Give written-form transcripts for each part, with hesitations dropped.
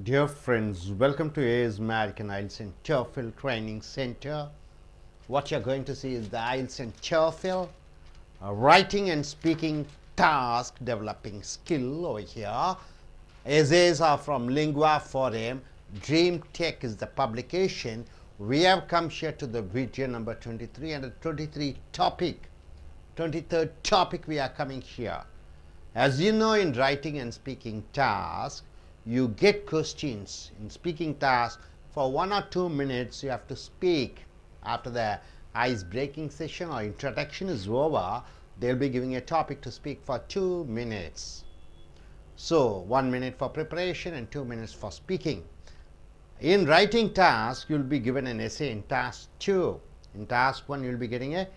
Dear friends, welcome to AIS American IELTS and TOEFL Training Center. What you're going to see is the IELTS and TOEFL writing and speaking task developing skill over here. Essays are from Lingua Forum. Dream Tech is the publication. We have come here to the video number 23 and the 23rd topic we are coming here. As you know, in writing and speaking task, you get questions in speaking task. For 1 or 2 minutes you have to speak. After the ice breaking session or introduction is over, they'll be giving a topic to speak for 2 minutes. So 1 minute for preparation and 2 minutes for speaking. In writing task, you'll be given an essay in task 2. In task 1, you'll be getting a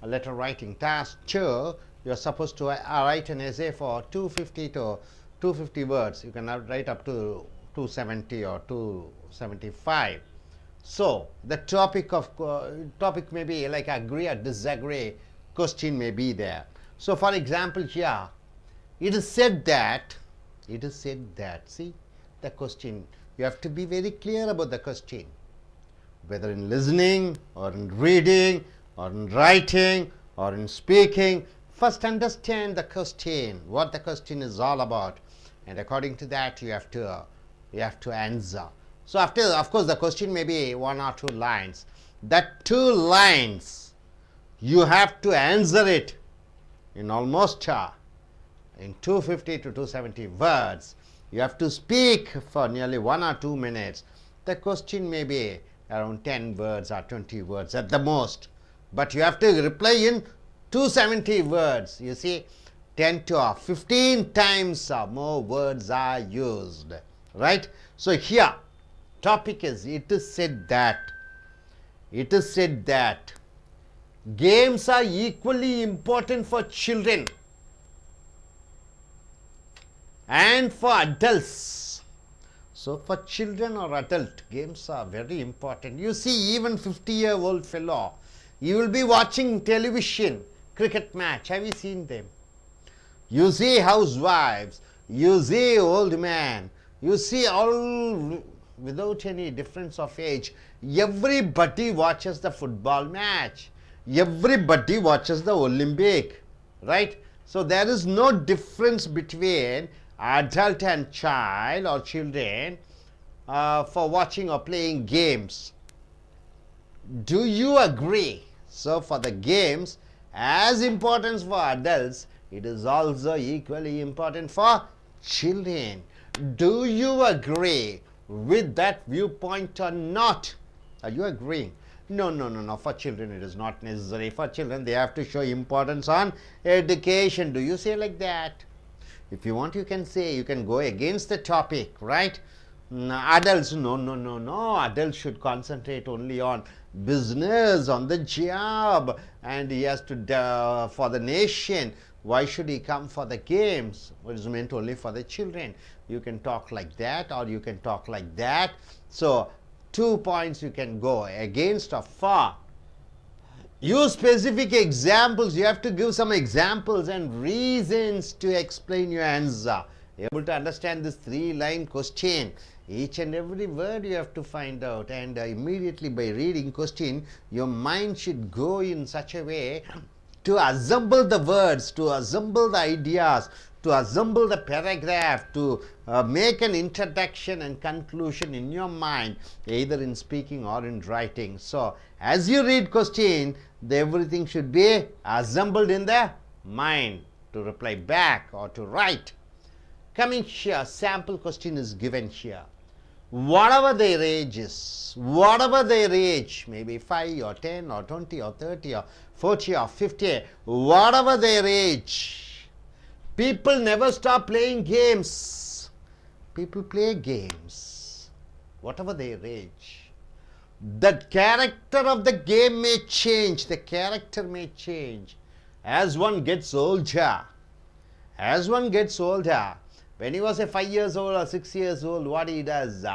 letter writing. Task 2, you're supposed to write an essay for 250 to 250 words. You can write up to 270 or 275. So the topic may be like agree or disagree question may be there. So for example, here it is said that, see the question, you have to be very clear about the question, whether in listening or in reading or in writing or in speaking. First understand the question, what the question is all about, and according to that you have to answer. So after, of course, the question may be 1 or 2 lines. That 2 lines you have to answer it in almost in 250 to 270 words. You have to speak for nearly 1 or 2 minutes. The question may be around 10 words or 20 words at the most, but you have to reply in 270 words. You see, 10 to 15 times more words are used, right? So here topic is, it is said that games are equally important for children and for adults. So for children or adult, games are very important. You see, even 50-year-old fellow, you will be watching television, cricket match. Have you seen them? You see housewives, you see old man, you see all without any difference of age. Everybody watches the football match. Everybody watches the Olympic, right? So there is no difference between adult and child or children for watching or playing games. Do you agree? So for the games, as important for adults, it is also equally important for children. Do you agree with that viewpoint or not? Are you agreeing? No. For children it is not necessary. For children they have to show importance on education. Do you say like that? If you want, you can say, you can go against the topic, right? Adults, no. Adults should concentrate only on business, on the job, and he has to for the nation. Why should he come for the games? It is meant only for the children. You can talk like that or you can talk like that. So 2 points you can go against or for. Use specific examples. You have to give some examples and reasons to explain your answer. Able to understand this 3-line question. Each and every word you have to find out, and immediately by reading question, your mind should go in such a way to assemble the words, to assemble the ideas, to assemble the paragraph, to make an introduction and conclusion in your mind, either in speaking or in writing. So as you read question, everything should be assembled in the mind to reply back or to write. Coming here, sample question is given here. Whatever their age is, maybe 5 or 10 or 20 or 30 or 40 or 50, whatever their age, people never stop playing games. People play games, whatever their age. The character of the game may change, the character may change as one gets older. When he was 5 years old or 6 years old, what he does?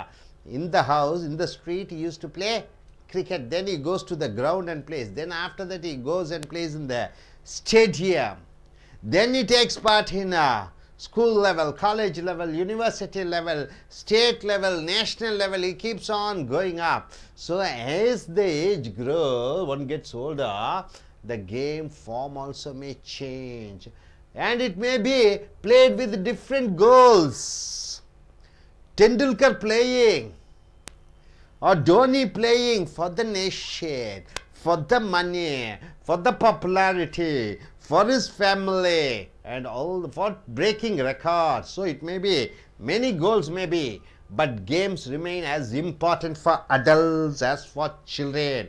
In the house, in the street, he used to play cricket. Then he goes to the ground and plays. Then after that, he goes and plays in the stadium. Then he takes part in school level, college level, university level, state level, national level. He keeps on going up. So as the age grows, one gets older, the game form also may change. And it may be played with different goals. Tendulkar playing or Dhoni playing for the nation, for the money, for the popularity, for his family, and all for breaking records. So it may be many goals may be, but games remain as important for adults as for children.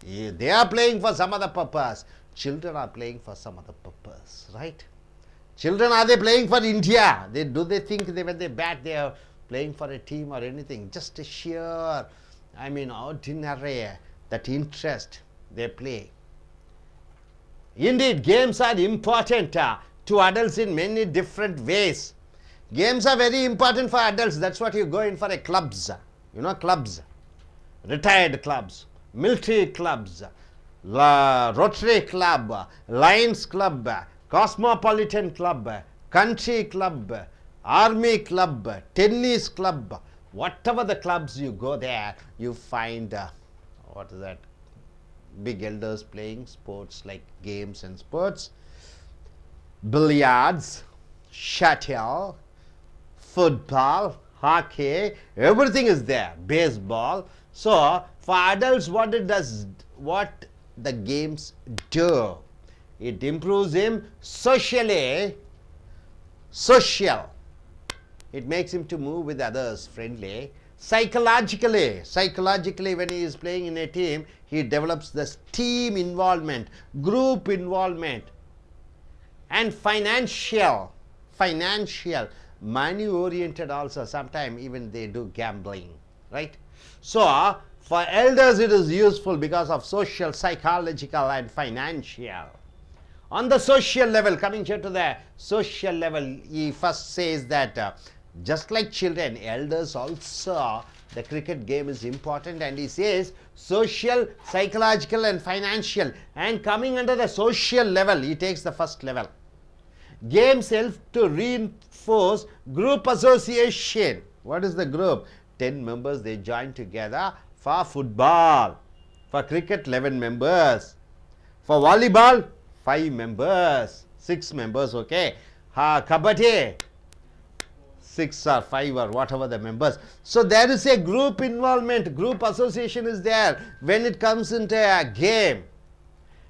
They are playing for some other purpose. Children are playing for some other purpose, right? Children, are they playing for India? Do they think when they bat they are playing for a team or anything? Just a sheer, ordinary, that interest they play. Indeed, games are important to adults in many different ways. Games are very important for adults. That's what you go in for a clubs. Clubs. Retired clubs, military clubs, Rotary Club, Lions Club, Cosmopolitan Club, Country Club, Army Club, Tennis Club. Whatever the clubs you go there, you find, big elders playing sports like games and sports, billiards, shuttle, football, hockey, everything is there, baseball. So for adults, what the games do? It improves him socially, social. It makes him to move with others friendly. Psychologically, when he is playing in a team, he develops this team involvement, group involvement, and financial, money oriented also. Sometimes even they do gambling, right? So for elders it is useful because of social, psychological and financial. On the social level, coming here to the social level, he first says that just like children, elders also, the cricket game is important, and he says social, psychological and financial. And coming under the social level, he takes the first level. Games help to reinforce group association. What is the group? 10 members, they join together. For football, for cricket, 11 members. For volleyball, 5 members, 6 members, okay. Kabaddi, 6 or 5 or whatever the members. So there is a group involvement, group association is there when it comes into a game.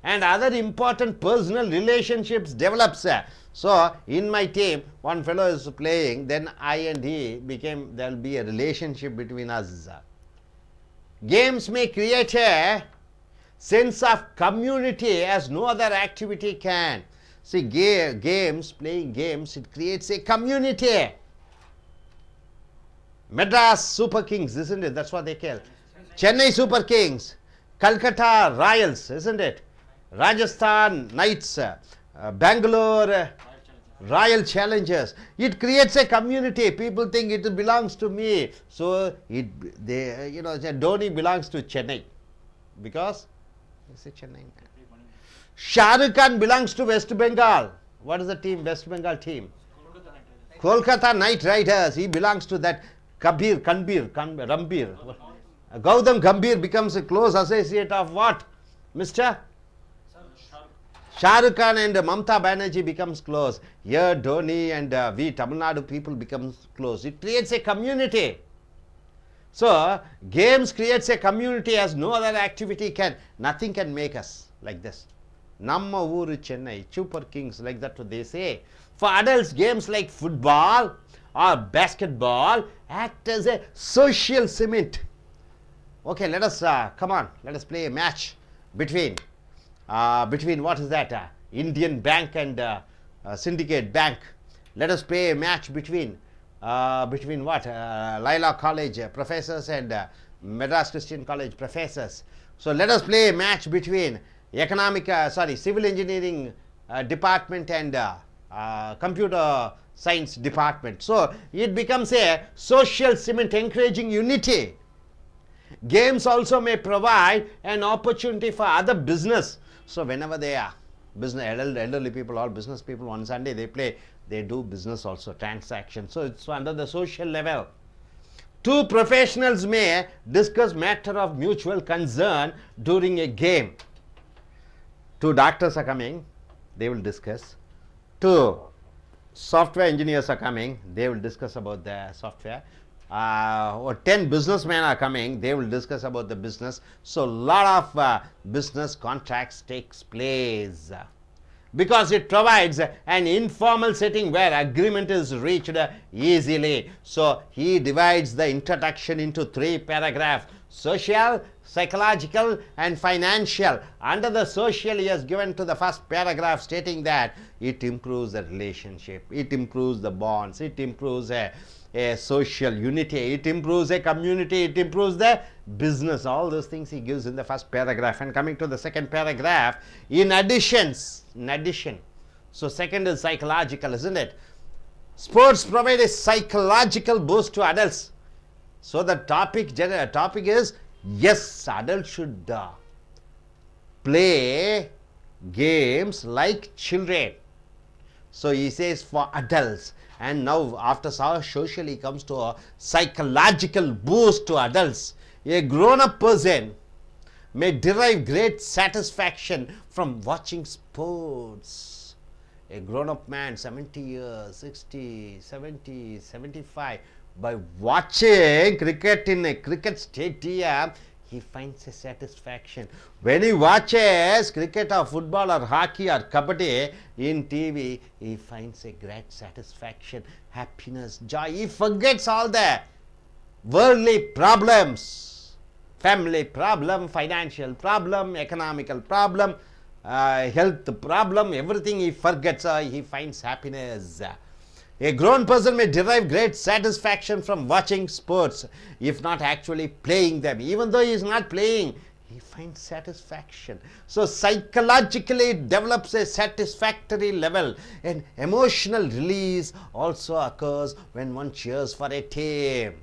And other important personal relationships develops. So in my team, one fellow is playing, then I and he became, there will be a relationship between us. Games may create a sense of community as no other activity can. See, playing games, it creates a community. Madras Super Kings, isn't it? That's what they call. Chennai Super Kings, Calcutta Royals, isn't it? Rajasthan Knights, Bangalore Royal Challengers. It creates a community. People think it belongs to me. So Dhoni belongs to Chennai because it's a Chennai. Shah Rukh Khan belongs to West Bengal. What is the team? West Bengal team. Kolkata Knight Riders. He belongs to that. Rambir. Gautam Gambhir becomes a close associate of what? Mr. Shah Rukh Khan and Mamta Banerjee becomes close. Here Dhoni and we Tamil Nadu people becomes close. It creates a community. So games creates a community as no other activity can. Nothing can make us like this. Namma Uru Chennai, Super Kings, like that what they say. For adults, games like football or basketball act as a social cement. Okay, let us come on. Let us play a match between what is that? Indian Bank and Syndicate Bank. Let us play a match between what? Laila College professors and Madras Christian College professors. So let us play a match between civil engineering department and computer science department. So it becomes a social cement encouraging unity. Games also may provide an opportunity for other business. So whenever they are business, elderly people, all business people, on Sunday they play, they do business also, transactions. So it's under the social level. Two professionals may discuss matter of mutual concern during a game. Two doctors are coming, they will discuss. Two software engineers are coming, they will discuss about the software. Or 10 businessmen are coming, they will discuss about the business. So lot of business contracts takes place because it provides an informal setting where agreement is reached easily. So he divides the introduction into 3 paragraphs: social, psychological and financial. Under the social, he has given to the first paragraph stating that it improves the relationship, it improves the bonds, it improves a social unity, it improves a community, it improves the business. All those things he gives in the first paragraph. And coming to the second paragraph, in addition, so second is psychological, isn't it? Sports provide a psychological boost to adults. So the topic is, yes, adults should play games like children. So he says for adults. And now after social, he comes to a psychological boost to adults. A grown-up person may derive great satisfaction from watching sports. A grown-up man, 70 years, 60, 70, 75, by watching cricket in a cricket stadium, he finds a satisfaction. When he watches cricket or football or hockey or kabaddi in TV, he finds a great satisfaction, happiness, joy. He forgets all the worldly problems, family problem, financial problem, economical problem, health problem, everything he forgets. He finds happiness. A grown person may derive great satisfaction from watching sports, if not actually playing them. Even though he is not playing, he finds satisfaction. So psychologically it develops a satisfactory level. An emotional release also occurs when one cheers for a team.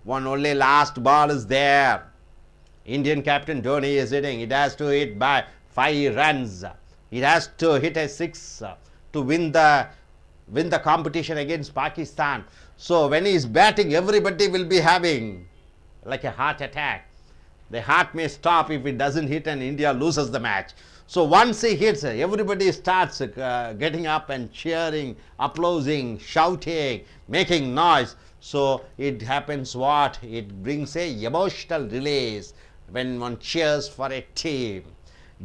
One only last ball is there. Indian captain Dhoni is hitting. It has to hit by 5 runs. It has to hit a 6 to win the competition against Pakistan. So when he is batting, everybody will be having like a heart attack. The heart may stop if it doesn't hit and India loses the match. So once he hits, everybody starts getting up and cheering, applauding, shouting, making noise. So it happens what? It brings a emotional release when one cheers for a team.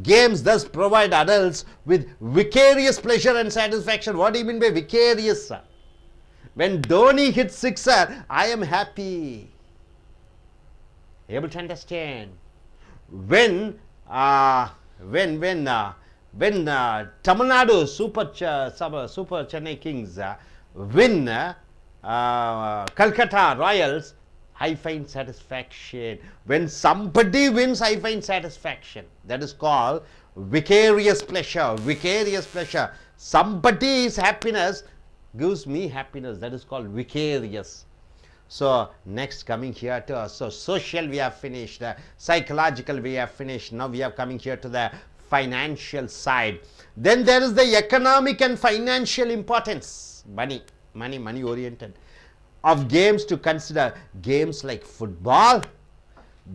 Games thus provide adults with vicarious pleasure and satisfaction. What do you mean by vicarious? When Dhoni hits sixer, I am happy. Able to understand? When Tamil Nadu Super Chennai Kings win Calcutta Royals, I find satisfaction. When somebody wins, I find satisfaction. That is called vicarious pleasure. Vicarious pleasure. Somebody's happiness gives me happiness. That is called vicarious. So next coming here to, so social we have finished, psychological we have finished. Now we are coming here to the financial side. Then there is the economic and financial importance. Money oriented. Of games to consider. Games like football,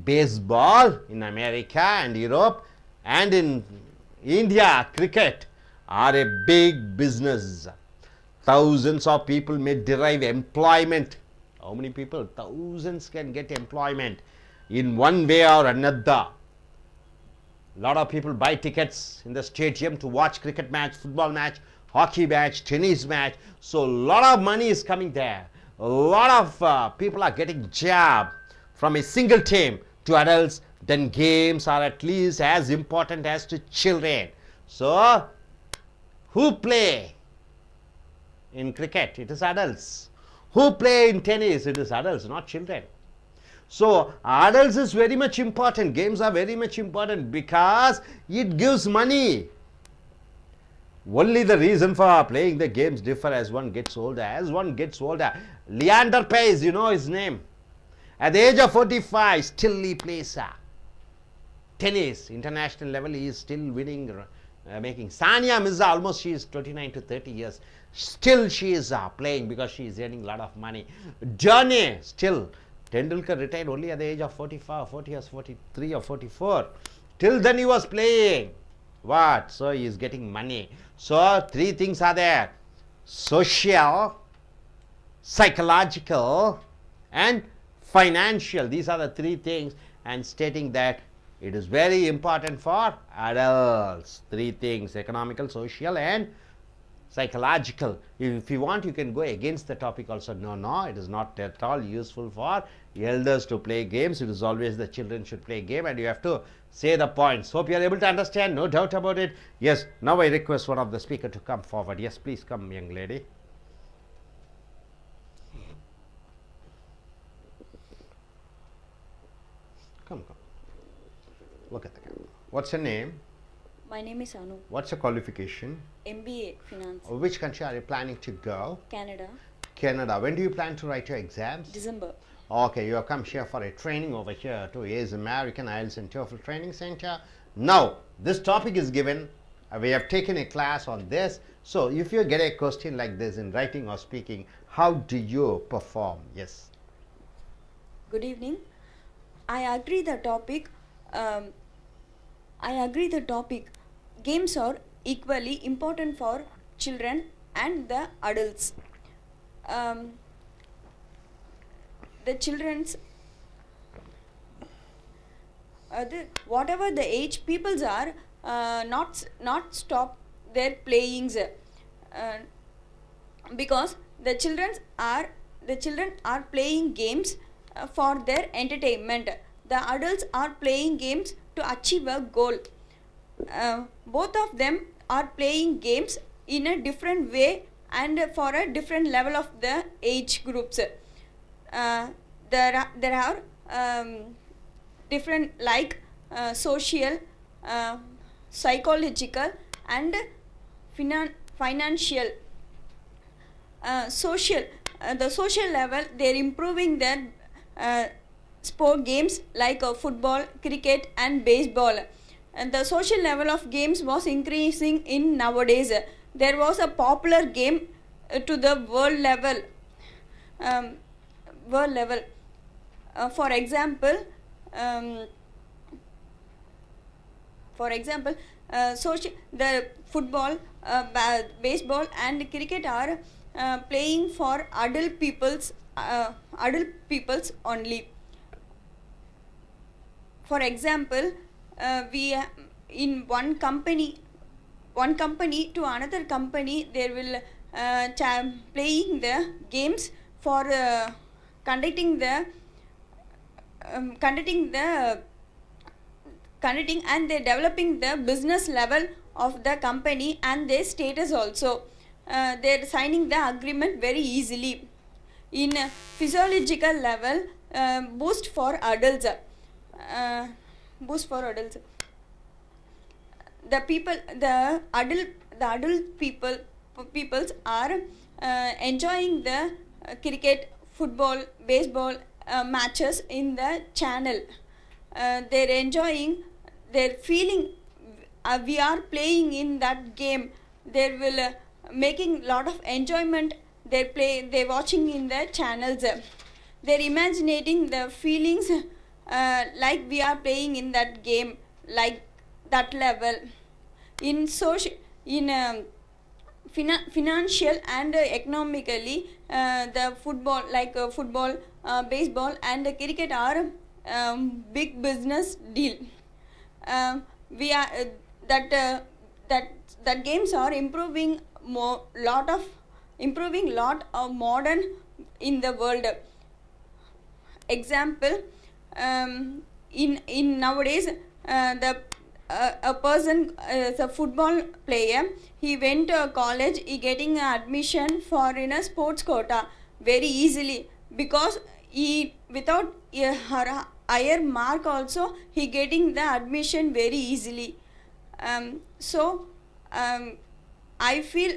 baseball in America and Europe, and in India, cricket are a big business. Thousands of people may derive employment. How many people? Thousands can get employment in one way or another. A lot of people buy tickets in the stadium to watch cricket match, football match, hockey match, tennis match. So a lot of money is coming there. A lot of people are getting job from a single team to adults. Then games are at least as important as to children. So who play in cricket? It is adults. Who play in tennis? It is adults, not children. So adults is very much important. Games are very much important because it gives money. Only the reason for playing the games differ as one gets older. As one gets older, Leander Paes, you know his name. At the age of 45, still he plays tennis. International level, he is still winning making. Sania Mirza, almost she is 29 to 30 years. Still she is playing because she is earning a lot of money. Journey, still. Tendulkar retired only at the age of 45, 40 or 43 or 44. Till then he was playing. What? So he is getting money. So three things are there: social, psychological, and financial. These are the three things, and stating that it is very important for adults. Three things: economical, social, and psychological. If you want, you can go against the topic also. No, it is not at all useful for elders to play games. It is always the children should play game, and you have to say the points. Hope you are able to understand. No doubt about it. Yes, now I request one of the speaker to come forward. Yes, please come, young lady. Come. Look at the camera. What's your name? My name is Anu. What's your qualification? MBA Finance. Which country are you planning to go? Canada. Canada. When do you plan to write your exams? December. Okay, you have come here for a training over here to ACE American IELTS and TOEFL Training Center. Now, this topic is given. We have taken a class on this. So, if you get a question like this in writing or speaking, how do you perform? Yes. Good evening. I agree the topic. Games are equally important for children and the adults. The children's whatever the age peoples are not stop their playings because the children are playing games for their entertainment. The adults are playing games to achieve a goal. Both of them are playing games in a different way and for a different level of the age groups. There are different like social, psychological, and financial. The social level, they are improving their sport games like football, cricket, and baseball. And the social level of games was increasing in nowadays. There was a popular game to the world level. For example, the football, baseball, and cricket are playing for adult peoples only. For example, we in one company to another company, they will playing the games for conducting and they developing the business level of the company and their status also. They are signing the agreement very easily. In physiological level, boost for adults. The adult peoples are enjoying the cricket, football, baseball matches in the channel. They're enjoying, they're feeling we are playing in that game. They will making lot of enjoyment. They're watching in the channels. They're imagining the feelings like we are playing in that game, like that level. In financial and economically, the football, baseball, and cricket are big business deal. We are that games are improving lot of modern in the world. Example, in nowadays, a person is a football player. He went to a college. He getting admission for in a sports quota very easily because he without her higher mark also he getting the admission very easily. I feel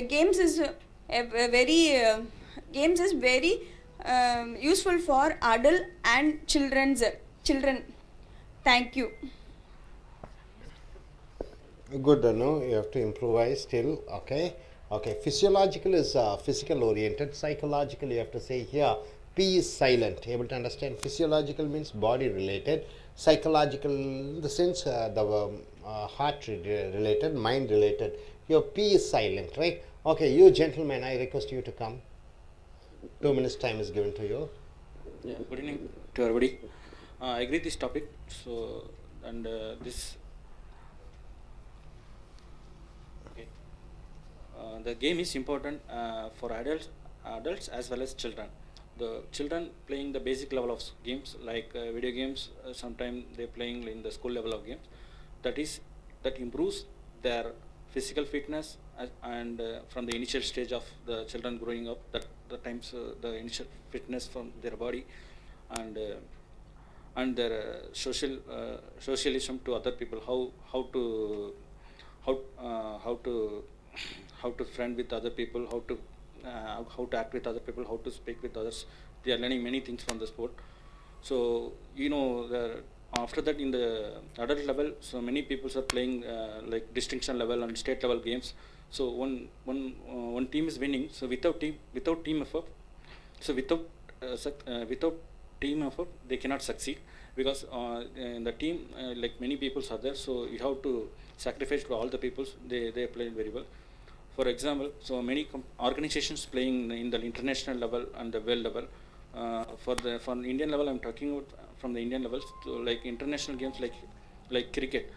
games is very useful for adult and children. Thank you. Good, no, you have to improvise still. Okay, okay. Physiological is physical oriented. Psychological, you have to say here. P is silent. Able to understand? Physiological means body related. Psychological, in the sense the heart related, mind related. Your P is silent, right? Okay, you gentlemen, I request you to come. 2 minutes time is given to you. Yeah, good evening to everybody. I agree this topic. So, and this okay. The game is important for adults as well as children. The children playing the basic level of games like video games. Sometimes they're playing in the school level of games. That improves their physical fitness and from the initial stage of the children growing up. That the times the initial fitness from their body and their socialism to other people. How how to how to friend with other people, how to act with other people, how to speak with others. They are learning many things from the sport. So after that in the adult level, so many people are playing like distinction level and state level games. So one team is winning. So without team effort, so without team effort, they cannot succeed because in the team like many people are there. So you have to sacrifice to all the peoples. They play very well. For example, so many organizations playing in the international level and the world level. For Indian level, I'm talking about from the Indian levels to like international games like cricket.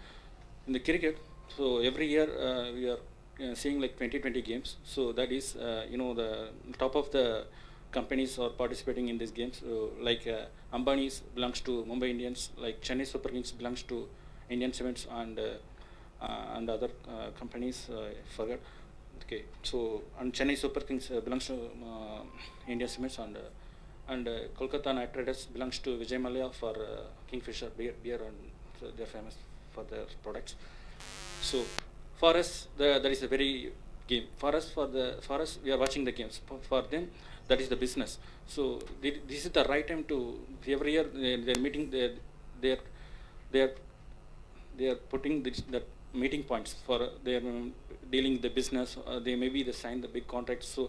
In the cricket, so every year we are seeing like 20 games. So that is the top of the companies are participating in these games. Like Ambani's belongs to Mumbai Indians, like Chennai Super Kings belongs to Indian Cements and other companies. Forgot. Okay, so and Chennai Super Kings belongs to Indian Cements and Kolkata Knight Riders belongs to Vijay Mallya for Kingfisher beer and so they're famous for their products. So for us, that is a very game. For us, we are watching the games. For them, that is the business. So this is the right time to every year they're meeting. They are putting the meeting points for their dealing the business. They maybe they sign the big contracts.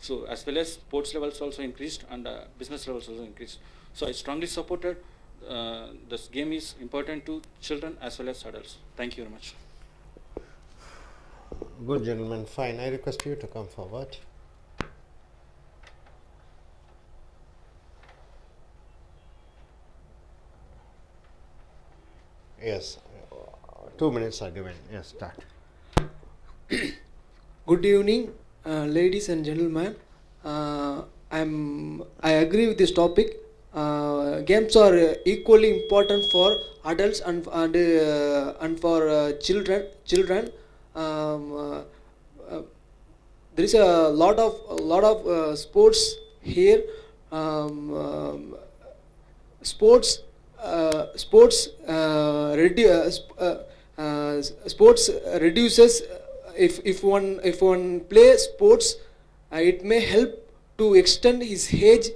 So as well as sports levels also increased and business levels also increased. So I strongly supported this game is important to children as well as adults. Thank you very much. Good, gentlemen. Fine. I request you to come forward. Yes. 2 minutes are given. Yes, start. Good evening, ladies and gentlemen. I agree with this topic. Games are equally important for adults and for children. There is a lot of sports here. Sports reduces if one plays sports, it may help to extend his age.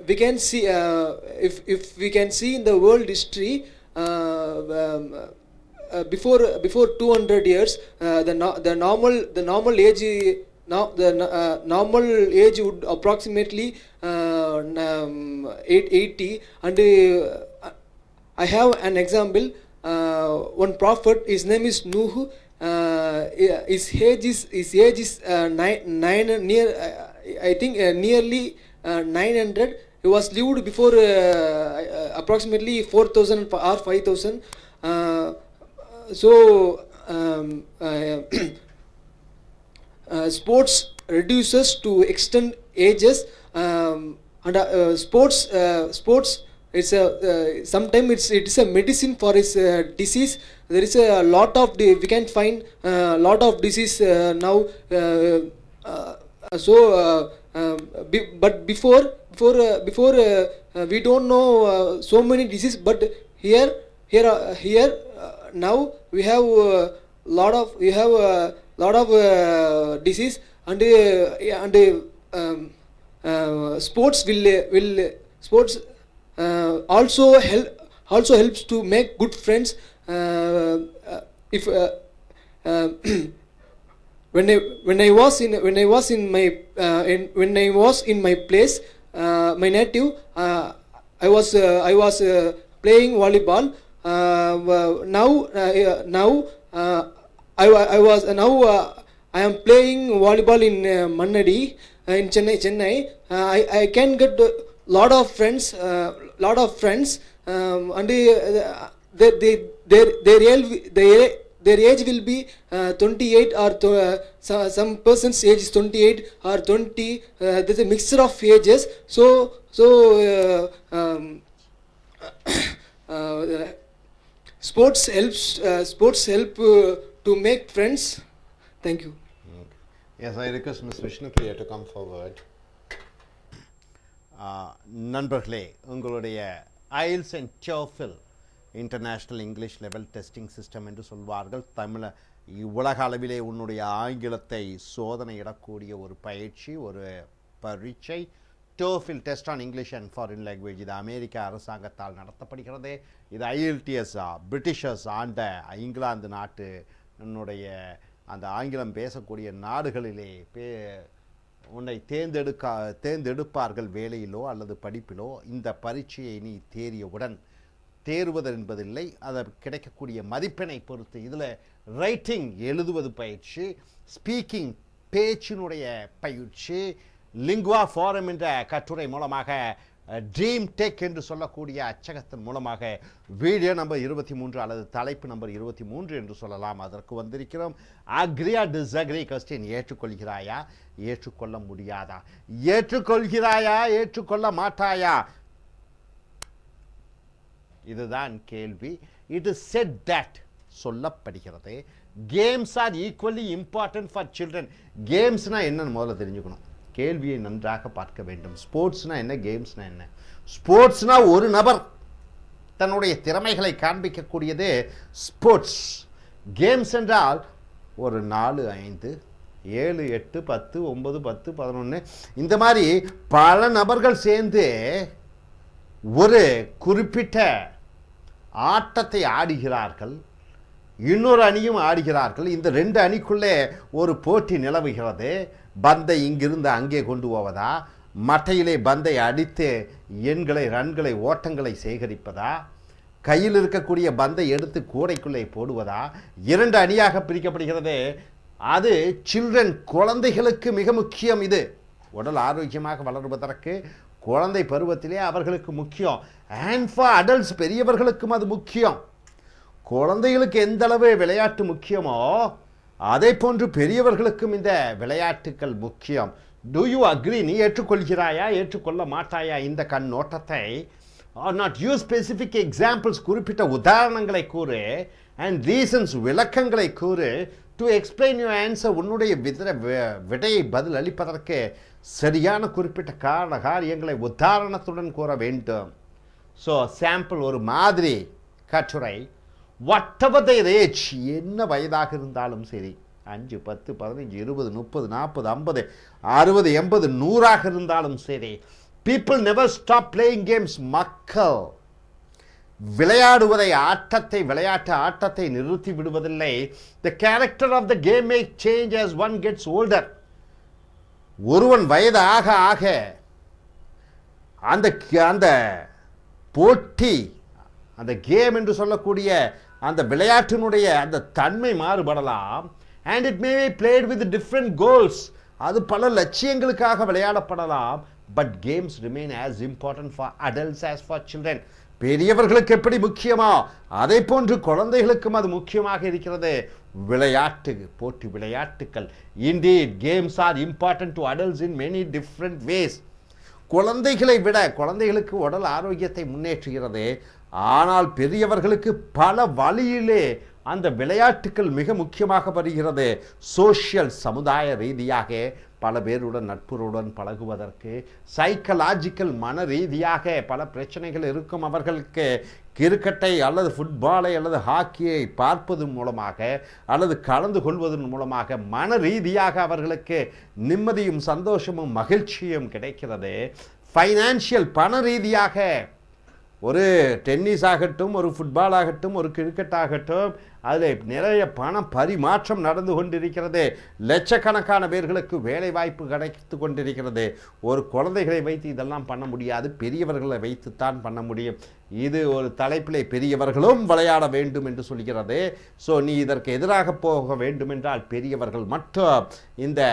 We can see if we can see in the world history before 200 years the normal age. Now the normal age would approximately 80, and I have an example. One prophet, his name is Nuh. His age is nearly 900. He was lived before approximately 4,000 or 5,000. Sports reduces to extend ages, and sports it's sometimes it is a medicine for his disease. There is a lot of we can find a lot of disease now. But before we don't know so many diseases. But here now we have lot of disease, and sports also helps to make good friends. if when I was in my place, my native, I was playing volleyball. I am playing volleyball in Mannadi in Chennai. I can get lot of friends, and their age will be 28 or some person's age is 28 or 20. There's a mixture of ages. So sports help to make friends. Thank you. Yes, I request Ms. Vishnupriya to come forward. நண்பர்களே, உங்களுடைய IELTS and TOEFL international English level testing system என்று சொல்வார்கள். உலக அளவிலே உன்னுடைய ஆங்கிலத்தை சோதனையிடக்கூடிய ஒரு பயிற்சி, ஒரு பரீட்சை. TOEFL test on English and foreign language. இது அமெரிக்க அரசாங்கத்தால் நடத்தப்படுகிறது. இது IELTS பிரிட்டிஷர்ஸ் ஆண்ட இங்கிலாந்து நாட்டு என்னுடைய அந்த ஆங்கிலம் பேசக்கூடிய நாடுகளிலே உன்னை தேர்ந்தெடுப்பார்கள் வேலையிலோ அல்லது படிப்பிலோ. இந்த பரீட்சையை நீ தேர்வது என்பதில்லை, அதை கிடைக்கக்கூடிய மதிப்பெண்ணை பொறுத்து. இதில் ரைட்டிங் எழுதுவது பயிற்சி, ஸ்பீக்கிங் பேச்சினுடைய பயிற்சி, லிங்குவா ஃபாரம் என்ற கட்டுரை மூலமாக, ட்ரீம் டெக் என்று சொல்லக்கூடிய அச்சகத்தின் மூலமாக வீடியோ நம்பர் 23 அல்லது தலைப்பு நம்பர் 23 என்று சொல்லலாம். அதற்கு வந்திருக்கிறோம். அக்ரியா டிஸ்அக்ரி கொஸ்டின். ஏற்றுக்கொள்கிறாயா, ஏற்றுக்கொள்ள முடியாதா, ஏற்றுக்கொள்கிறாயா, ஏற்றுக்கொள்ள மாட்டாயா, இதுதான் கேள்வி. இட் இஸ் செட் தட் சொல்லப்படுகிறது. Games are equally important for children. கேம்ஸ்னா என்னன்னு முதல்ல தெரிஞ்சுக்கணும். கேள்வியை நன்றாக பார்க்க வேண்டும். ஸ்போர்ட்ஸ்னா என்ன, கேம்ஸ்னா என்ன? ஸ்போர்ட்ஸ்னா ஒரு நபர் தன்னுடைய திறமைகளை காண்பிக்கக்கூடியது ஸ்போர்ட்ஸ். கேம்ஸ் என்றால் ஒரு 4, 5, 7, 8, 10, 9, 10, 11 இந்த மாதிரி பல நபர்கள் சேர்ந்து ஒரு குறிப்பிட்ட ஆட்டத்தை ஆடுகிறார்கள். இன்னொரு அணியும் ஆடுகிறார்கள். இந்த 2 அணிக்குள்ளே ஒரு போட்டி நிலவுகிறது. பந்தை இங்கிருந்து அங்கே கொண்டு போவதா, மட்டையிலே பந்தை அடித்து எண்களை, ரன்களை, ஓட்டங்களை சேகரிப்பதா, கையில் இருக்கக்கூடிய பந்தை எடுத்து கூடைக்குள்ளே போடுவதா, 2 அணியாக பிரிக்கப்படுகிறது. அது சில்ட்ரன், குழந்தைகளுக்கு மிக முக்கியம். இது உடல் ஆரோக்கியமாக வளருவதற்கு குழந்தை பருவத்திலே அவர்களுக்கு முக்கியம். அண்ட் ஃபார் அடல்ட்ஸ், பெரியவர்களுக்கும் அது முக்கியம். குழந்தைகளுக்கு எந்த அளவு விளையாட்டு முக்கியமோ அதை போன்று பெரியவர்களுக்கும் இந்த விளையாட்டுக்கள் முக்கியம். Do you agree? நீ ஏற்றுக்கொள்கிறாயா, ஏற்றுக்கொள்ள மாட்டாயா இந்த கண்ணோட்டத்தை? Or not you specific examples, குறிப்பிட்ட உதாரணங்களை கூறு, அண்ட் ரீசன்ஸ், விளக்கங்களை கூறு, டு எக்ஸ்பிளைன் யூ ஆன்சர். உன்னுடைய விடையை பதில் அளிப்பதற்கு சரியான குறிப்பிட்ட காரியங்களை உதாரணத்துடன் கூற வேண்டும். ஸோ சாம்பிள், ஒரு மாதிரி கட்டுரை. whatever their age, என்ன வயதாக இருந்தாலும் சரி, 5, 10, 15, 20, 30, 40, 50, 60, 80, 100 இருந்தாலும் சரி, people never stop playing games. மக்கள் விளையாடுவதை, விளையாட்டு ஆட்டத்தை நிறுத்தி விடுவதில்லை. the character of the game may change as one gets older. ஒருவன் வயது ஆக ஆக அந்த போட்டி, அந்த கேம் என்று சொல்லக்கூடிய அந்த விளையாட்டினுடைய அந்த தன்மை மாறுபடலாம். And it may be played with different goals. அது பல லட்சியங்களுக்காக விளையாடப்படலாம். But games remain as important for adults as for children. பெரியவர்களுக்கு எப்படி முக்கியமோ அதை போன்று குழந்தைகளுக்கும் அது முக்கியமாக இருக்கிறது. போட்டி விளையாட்டுக்கள். Indeed games are important to adults in many different ways. குழந்தைகளை விட குழந்தைகளுக்கு உடல் ஆரோக்கியத்தை முன்னேற்றுகிறது. ஆனால் பெரியவர்களுக்கு பல வழியிலே அந்த விளையாட்டுக்கள் மிக முக்கியமாக வருகிறது. சோஷியல், சமுதாய ரீதியாக பல பேருடன் நட்புடன் பழகுவதற்கு, சைக்கலாஜிக்கல், மன ரீதியாக பல பிரச்சனைகள் இருக்கும் அவர்களுக்கு. கிரிக்கெட்டை அல்லது ஃபுட்பாலை அல்லது ஹாக்கியை பார்ப்பதன் மூலமாக அல்லது கலந்து கொள்வதன் மூலமாக மன ரீதியாக அவர்களுக்கு நிம்மதியும் சந்தோஷமும் மகிழ்ச்சியும் கிடைக்கிறது. ஃபைனான்ஷியல், பண ரீதியாக ஒரு டென்னிஸ் ஆகட்டும், ஒரு ஃபுட்பால் ஆகட்டும், ஒரு கிரிக்கெட் ஆகட்டும், அதில் நிறைய பண பரிமாற்றம் நடந்து கொண்டிருக்கிறது. லட்சக்கணக்கான பேர்களுக்கு வேலை வாய்ப்பு கிடைத்து கொண்டிருக்கிறது. ஒரு குழந்தைகளை வைத்து இதெல்லாம் பண்ண முடியாது, பெரியவர்களை வைத்துத்தான் பண்ண முடியும். இது ஒரு தலைப்பிலே பெரியவர்களும் விளையாட வேண்டும் என்று சொல்கிறது. ஸோ நீ இதற்கு எதிராக போக வேண்டும் என்றால் பெரியவர்கள் மட்டும் இந்த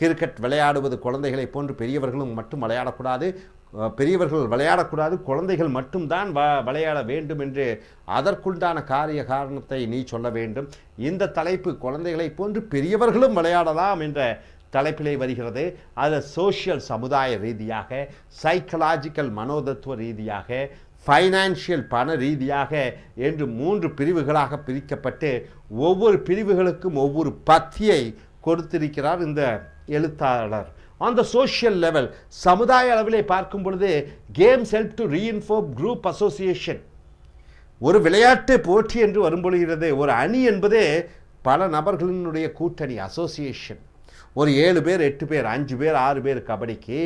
கிரிக்கெட் விளையாடுவது குழந்தைகளை போன்று பெரியவர்களும் மட்டும் விளையாடக்கூடாது, பெரியவர்கள் விளையாடக்கூடாது, குழந்தைகள் மட்டும்தான் விளையாட வேண்டும் என்று அதற்குண்டான காரணத்தை நீ சொல்ல வேண்டும். இந்த தலைப்பு குழந்தைகளை போன்று பெரியவர்களும் விளையாடலாம் என்ற தலைப்பிலே வருகிறது. அது சோஷியல் சமுதாய ரீதியாக, சைக்கலாஜிக்கல் மனோதத்துவ ரீதியாக, ஃபைனான்ஷியல் பண ரீதியாக என்று 3 பிரிவுகளாக பிரிக்கப்பட்டு ஒவ்வொரு பிரிவுகளுக்கும் ஒவ்வொரு பத்தியை கொடுத்திருக்கிறார் இந்த எழுத்தாளர். On the social level, சமுதாய அளவிலே பார்க்கும் பொழுது games help to reinforce group association. ஒரு விளையாட்டு போட்டி என்று வரும்பொழுகிறது, ஒரு அணி என்பது பல நபர்களினுடைய கூட்டணி, அசோசியேஷன். ஒரு 7 பேர் 8 பேர் 5 பேர் 6 பேர் கபடிக்கு,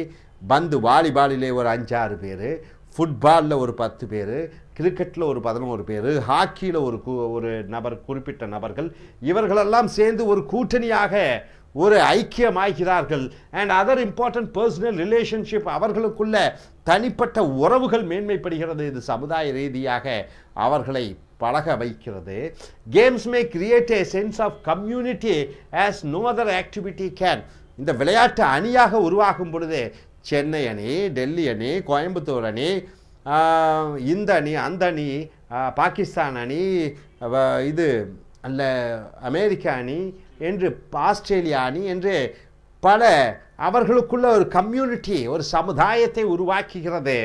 பந்து வாலிபாலிலே ஒரு 5-6 பேர், ஃபுட்பாலில் ஒரு 10 பேர், கிரிக்கெட்டில் ஒரு 11 பேர், ஹாக்கியில் ஒரு நபர், குறிப்பிட்ட நபர்கள், இவர்களெல்லாம் சேர்ந்து ஒரு கூட்டணியாக ஒரு ஐக்கியமாகிறார்கள். And other important personal relationship, அவர்களுக்குள்ள தனிப்பட்ட உறவுகள் மேன்மைப்படுகிறது. இது சமுதாய ரீதியாக அவர்களை பழக வைக்கிறது. Games may create a sense of community as no other activity can. இந்த விளையாட்டு அணியாக உருவாகும் பொழுது சென்னை அணி, டெல்லி அணி, கோயம்புத்தூர் அணி, இந்த அணி, அந்த அணி, பாகிஸ்தான் அணி, இது அல்ல அமெரிக்கா அணி என்று, ஆஸ்திரேலியா அணி என்று பல அவர்களுக்குள்ள ஒரு கம்யூனிட்டி, ஒரு சமுதாயத்தை உருவாக்குகிறது.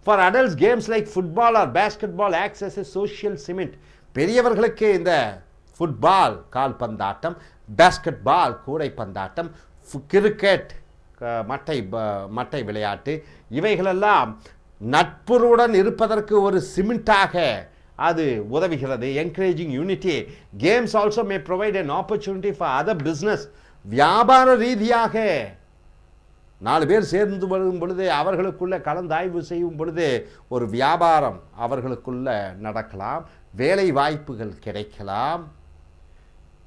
For adults games like football or basketball acts as a social cement. பெரியவர்களுக்கு இந்த ஃபுட்பால் கால்பந்தாட்டம், பேஸ்கெட்பால் கூடைப்பந்தாட்டம், கிரிக்கெட் மட்டை விளையாட்டு, இவைகளெல்லாம் நட்புறவுடன் இருப்பதற்கு ஒரு சிமெண்டாக அது உதவுகிறது. Encouraging unity. Games also may provide an opportunity for other business. வியாபார ரீதியாக 4 பேர் சேர்ந்து வரும் பொழுது, அவர்களுக்குள்ள கலந்தாய்வு செய்யும் பொழுது ஒரு வியாபாரம் அவர்களுக்குள்ள நடக்கலாம், வேலை வாய்ப்புகள் கிடைக்கலாம்.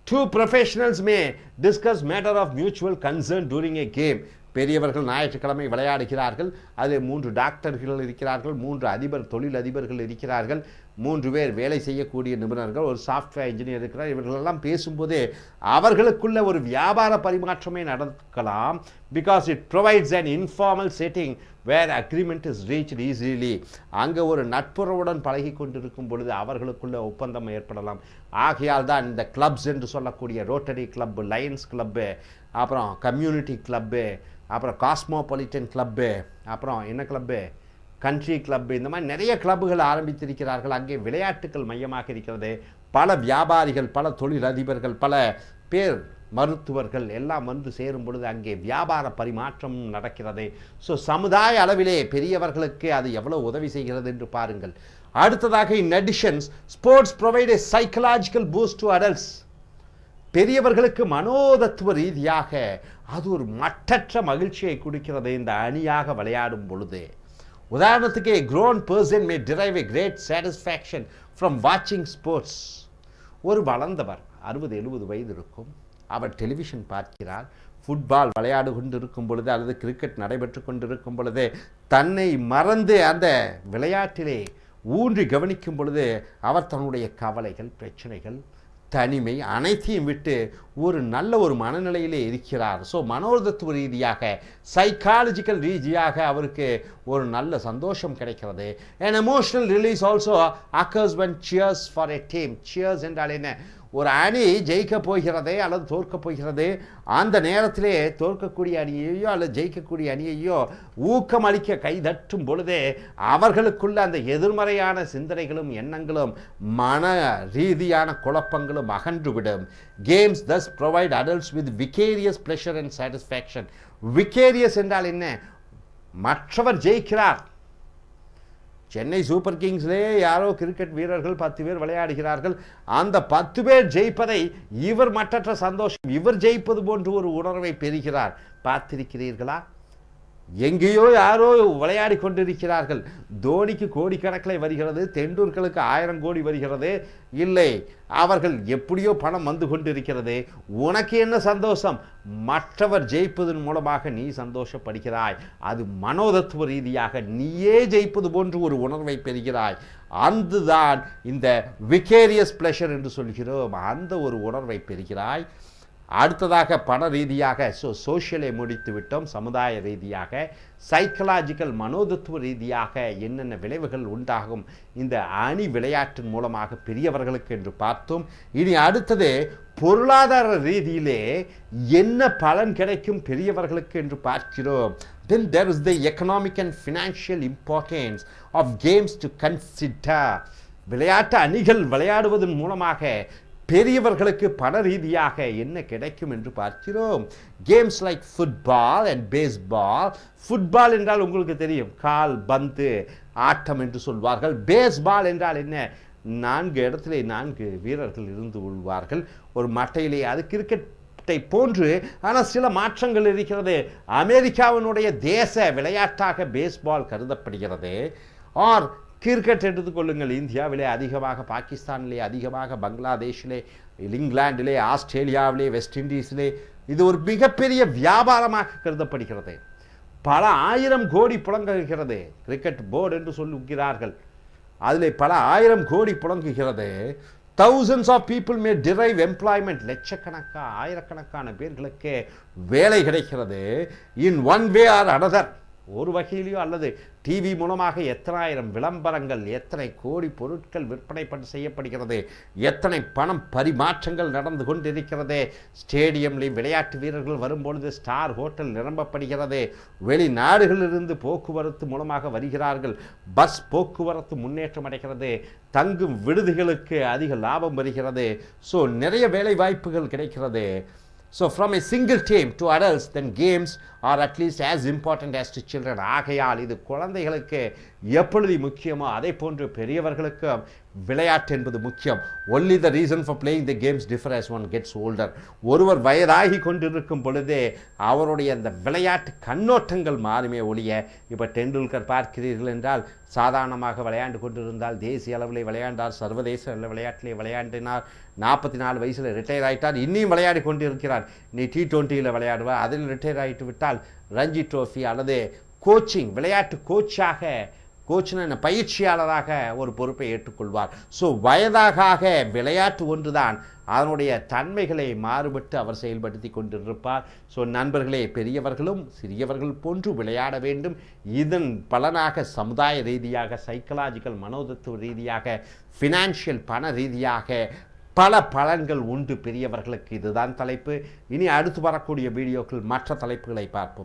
2 professionals may discuss matter of mutual concern during a game. பெரியவர்கள் ஞாயிற்றுக்கிழமை விளையாடுகிறார்கள், அது 3 டாக்டர்கள் இருக்கிறார்கள், 3 தொழில் அதிபர்கள் இருக்கிறார்கள், 3 பேர் வேலை செய்யக்கூடிய நிபுணர்கள், ஒரு சாஃப்ட்வேர் இன்ஜினியர் இருக்கிறார். இவர்களெல்லாம் பேசும்போது அவர்களுக்குள்ள ஒரு வியாபார பரிமாற்றமே நடக்கலாம். Because it provides an informal setting where agreement is reached easily. அங்கே ஒரு நட்புறவுடன் பழகி கொண்டிருக்கும் பொழுது அவர்களுக்குள்ள ஒப்பந்தம் ஏற்படலாம். ஆகையால் தான் இந்த கிளப்ஸ் என்று சொல்லக்கூடிய ரோட்டரி கிளப்பு, லயன்ஸ் கிளப்பு, அப்புறம் கம்யூனிட்டி கிளப்பு, அப்புறம் காஸ்மோபாலிட்டன் கிளப்பு, அப்புறம் என்ன கிளப்பு, கண்ட்ரி கிளப்பு, இந்த மாதிரி நிறைய கிளப்புகள் ஆரம்பித்திருக்கிறார்கள். அங்கே விளையாட்டுக்கள் மையமாக இருக்கிறது. பல வியாபாரிகள், பல தொழிலதிபர்கள், பல பேர், மருத்துவர்கள் எல்லாம் வந்து சேரும் பொழுது அங்கே வியாபார பரிமாற்றம் நடக்கிறது. ஸோ சமுதாய அளவிலே பெரியவர்களுக்கு அது எவ்வளோ உதவி செய்கிறது என்று பாருங்கள். அடுத்ததாக, in additions sports provide a psychological boost to adults. பெரியவர்களுக்கு மனோதத்துவ ரீதியாக அது ஒரு மட்டற்ற மகிழ்ச்சியை கொடுக்கிறது இந்த அணியாக விளையாடும் பொழுது. உதாரணத்துக்கு, a grown person may derive a great satisfaction from watching sports. ஒரு வளர்ந்தவர் 60-70 வயது இருக்கும், அவர் டெலிவிஷன் பார்க்கிறார், ஃபுட்பால் விளையாடு கொண்டிருக்கும் பொழுது அல்லது கிரிக்கெட் நடைபெற்று கொண்டிருக்கும் பொழுது தன்னை மறந்து அந்த விளையாட்டிலே ஊன்றி கவனிக்கும் பொழுது அவர் தன்னுடைய கவலைகள், பிரச்சனைகள், தனிமை அனைத்தையும் விட்டு ஒரு நல்ல ஒரு மனநிலையிலே இருக்கிறார். ஸோ மனோதத்துவ ரீதியாக, சைக்காலஜிக்கல் ரீதியாக அவருக்கு ஒரு நல்ல சந்தோஷம் கிடைக்கிறது. an emotional release also occurs when cheers for a team. cheers என்றால் என்ன? ஒரு அணி ஜெயிக்க போகிறதே அல்லது தோற்க போகிறது, அந்த நேரத்திலே தோற்கக்கூடிய அணியையோ அல்லது ஜெயிக்கக்கூடிய அணியையோ ஊக்கமளிக்க கைதட்டும் பொழுதே அவர்களுக்குள்ள அந்த எதிர்மறையான சிந்தனைகளும் எண்ணங்களும் மன ரீதியான குழப்பங்களும் அகன்றுவிடும். Games thus provide adults with vicarious pleasure and satisfaction. vicarious என்றால் என்ன? மற்றவர் ஜெயிக்கிறார். சென்னை சூப்பர் கிங்ஸ்லே யாரோ கிரிக்கெட் வீரர்கள் 10 பேர் விளையாடுகிறார்கள், அந்த 10 பேர் ஜெயிப்பதை இவர் மற்றற்ற சந்தோஷம், இவர் ஜெயிப்பது போன்று ஒரு உணர்வை பெறுகிறார். பார்த்திருக்கிறீர்களா? எங்கேயோ யாரோ விளையாடி கொண்டிருக்கிறார்கள். தோனிக்கு கோடிக்கணக்கில் வருகிறது, தெண்டுல்கருக்கு 1000 கோடி வருகிறது. இல்லை, அவர்கள் எப்படியோ பணம் வந்து கொண்டிருக்கிறது. உனக்கு என்ன சந்தோஷம்? மற்றவர் ஜெயிப்பதன் மூலமாக நீ சந்தோஷப்படுகிறாய். அது மனோதத்துவ ரீதியாக நீயே ஜெயிப்பது போன்று ஒரு உணர்வை பெறுகிறாய். அதுதான் இந்த விகேரியஸ் பிளஷர் என்று சொல்கிறோம். அந்த ஒரு உணர்வை பெறுகிறாய். அடுத்ததாக பண ரீதியாக சோஷியலை முடித்து விட்டோம். சமுதாய ரீதியாக சைக்கலாஜிக்கல் மனோதத்துவ ரீதியாக என்னென்ன விளைவுகள் உண்டாகும் இந்த அணி விளையாட்டின் மூலமாக பெரியவர்களுக்கு என்று பார்த்தோம். இனி அடுத்தது பொருளாதார ரீதியிலே என்ன பலன் கிடைக்கும் பெரியவர்களுக்கு என்று பார்க்கிறோம். Then there is the economic and financial importance of games to consider. விளையாட்டு அணிகள் விளையாடுவதன் மூலமாக பெரியவர்களுக்கு பண ரீதியாக என்ன கிடைக்கும் என்று பார்க்கிறோம். Games like football and baseball. Football என்றால் உங்களுக்கு தெரியும், கால் பந்து ஆட்டம் என்று சொல்வார்கள். பேஸ்பால் என்றால் என்ன? 4 இடத்திலே 4 வீரர்கள் இருந்து கொள்வார்கள் ஒரு மட்டையிலே. அது கிரிக்கெட்டை போன்று, ஆனால் சில மாற்றங்கள் இருக்கிறது. அமெரிக்காவினுடைய தேச விளையாட்டாக பேஸ்பால் கருதப்படுகிறது. ஆர் கிரிக்கெட் எடுத்துக்கொள்ளுங்கள், இந்தியாவிலே அதிகமாக, பாகிஸ்தானிலே அதிகமாக, பங்களாதேஷிலே, இங்கிலாந்திலே, ஆஸ்திரேலியாவிலே, வெஸ்ட் இண்டீஸிலே இது ஒரு மிகப்பெரிய வியாபாரமாக கருதப்படுகிறது. பல 1000 கோடி புழங்குகிறது. கிரிக்கெட் போர்டு என்று சொல்லுகிறார்கள், அதில் பல 1000 கோடி புழங்குகிறது. thousands of people may derive employment. லட்சக்கணக்கான ஆயிரக்கணக்கான பேர்களுக்கு வேலை கிடைக்கிறது. in one way or another, ஒரு வகையிலையோ அல்லது டிவி மூலமாக எத்தனாயிரம் விளம்பரங்கள், எத்தனை கோடி பொருட்கள் விற்பனை செய்யப்படுகிறது, எத்தனை பணம் பரிமாற்றங்கள் நடந்து கொண்டிருக்கிறது. ஸ்டேடியம்லேயும் விளையாட்டு வீரர்கள் வரும்பொழுது ஸ்டார் ஹோட்டல் நிரம்பப்படுகிறது. வெளிநாடுகளிலிருந்து போக்குவரத்து மூலமாக வருகிறார்கள். பஸ் போக்குவரத்து முன்னேற்றம் அடைகிறது. தங்கும் விடுதிகளுக்கு அதிக லாபம் வருகிறது. ஸோ நிறைய வேலை வாய்ப்புகள் கிடைக்கிறது. So from a single team to adults, then games are at least as important as to children. ஆகையால் இது குழந்தைகளுக்கு எப்பொழுது முக்கியமோ அதை போன்று பெரியவர்களுக்கு விளையாட்டு என்பது முக்கியம். only the reason for playing the games differ as one gets older. ஒருவர் வயதாகி கொண்டிருக்கும் பொழுதே அவருடைய அந்த விளையாட்டு கண்ணோட்டங்கள் மாறுமே ஒழிய, இப்போ டெண்டுல்கர் பார்க்கிறீர்கள் என்றால் சாதாரணமாக விளையாண்டு கொண்டிருந்தால் தேசிய அளவில் விளையாண்டார், சர்வதேச விளையாட்டிலே விளையாண்டினார். 44 வயசில் ரிட்டையர் ஆகிட்டார். இன்னும் விளையாடி கொண்டிருக்கிறார். நீ T20 விளையாடுவார். அதில் ரிட்டையர் ஆகிட்டு விட்டால் ரஞ்சி ட்ரோஃபி அல்லது கோச்சிங், விளையாட்டு கோச்னா பயிற்சியாளராக ஒரு பொறுப்பை ஏற்றுக்கொள்வார். ஸோ வயதாக விளையாட்டு ஒன்றுதான் அதனுடைய தன்மைகளை மாறுபட்டு அவர் செயல்படுத்தி கொண்டிருப்பார். ஸோ நண்பர்களே, பெரியவர்களும் சிறியவர்கள் போன்று விளையாட வேண்டும். இதன் பலனாக சமுதாய ரீதியாக, சைக்கலாஜிக்கல் மனோதத்துவ ரீதியாக, ஃபினான்ஷியல் பண ரீதியாக பல பலன்கள் உண்டு பெரியவர்களுக்கு. இதுதான் தலைப்பு. இனி அடுத்து வரக்கூடிய வீடியோக்கள் மற்ற தலைப்புகளை பார்ப்போம்.